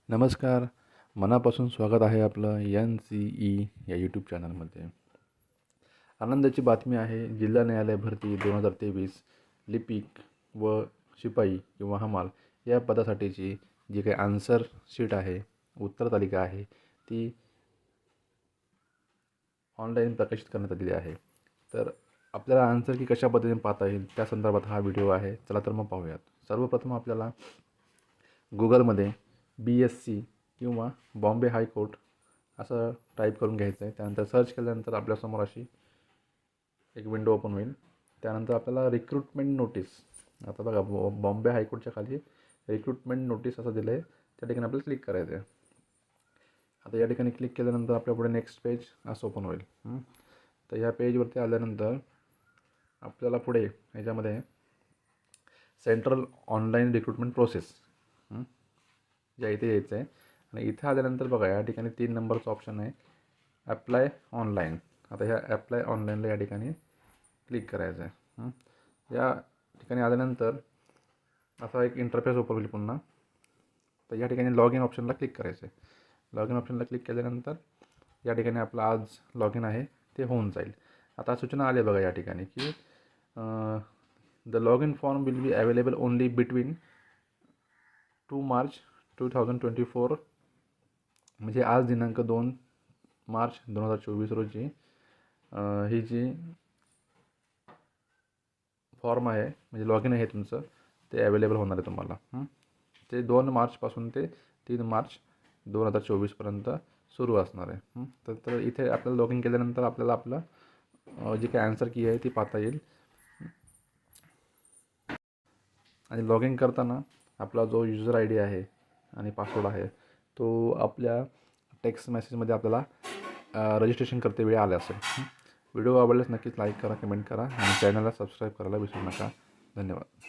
नमस्कार. मनापासून स्वागत आहे आपलं NCE या यूट्यूब चॅनलमध्ये. आनंदाची बातमी आहे. जिल्हा न्यायालय भरती 2023 लिपिक व शिपाई किंवा हमाल या पदासाठीची जी काही आन्सर शीट आहे, उत्तर तालिका आहे, ती ऑनलाईन प्रकाशित करण्यात आलेली आहे. तर आपल्याला आन्सर की कशा पद्धतीने पाहता येईल त्या संदर्भात हा व्हिडिओ आहे. चला तर मग पाहूयात. सर्वप्रथम आपल्याला गुगलमध्ये BSc किंवा बॉम्बे हायकोर्ट असं टाईप करून घ्यायचं आहे. त्यानंतर सर्च केल्यानंतर आपल्यासमोर अशी एक विंडो ओपन होईल. त्यानंतर आपल्याला रिक्रुटमेंट नोटीस, आता बघा बॉम्बे हायकोर्टच्या खाली रिक्रुटमेंट नोटीस असं दिलं आहे, त्या ठिकाणी आपल्याला क्लिक करायचं आहे. आता या ठिकाणी क्लिक केल्यानंतर आपल्या पुढे नेक्स्ट पेज असं ओपन होईल. तर ह्या पेजवरती आल्यानंतर आपल्याला पुढे ह्याच्यामध्ये सेंट्रल ऑनलाईन रिक्रुटमेंट प्रोसेस ज्या इथे यायचं आहे आणि इथे आल्यानंतर बघा या ठिकाणी 3 नंबरचं ऑप्शन आहे ॲप्लाय ऑनलाईन. आता ह्या ॲप्लाय ऑनलाईनला या ठिकाणी क्लिक करायचं आहे. या ठिकाणी आल्यानंतर असा एक इंटरफेस ओपन होईल पुन्हा. तर या ठिकाणी लॉग इन ऑप्शनला क्लिक करायचं आहे. लॉग इन ऑप्शनला क्लिक केल्यानंतर या ठिकाणी आपलं आज लॉग इन आहे ते होऊन जाईल. आता सूचना आली बघा या ठिकाणी की the log in form will be available only between 2 March 2024, म्हणजे आज दिनांक 2 मार्च 2024 रोजी ही जी फॉर्म आहे म्हणजे लॉग इन आहे तुमचं ते अवेलेबल होणार आहे तुम्हाला. ते 2 मार्चपासून ते 3 मार्च 2024पर्यंत सुरू असणार आहे. तर इथे आपल्याला लॉग इन केल्यानंतर आपल्याला आपलं जी काही आन्सर की आहे ती पाहता येईल. आणि लॉग इन करताना आपला जो युजर ID आहे आणि पासवर्ड आहे तो आपल्या टेक्स्ट मेसेजमध्ये आपल्याला रजिस्ट्रेशन करतेवेळी आले असेल. व्हिडिओ आवडल्यास नक्कीच लाईक करा, कमेंट करा आणि चॅनलला सबस्क्राईब करायला विसरू नका. धन्यवाद.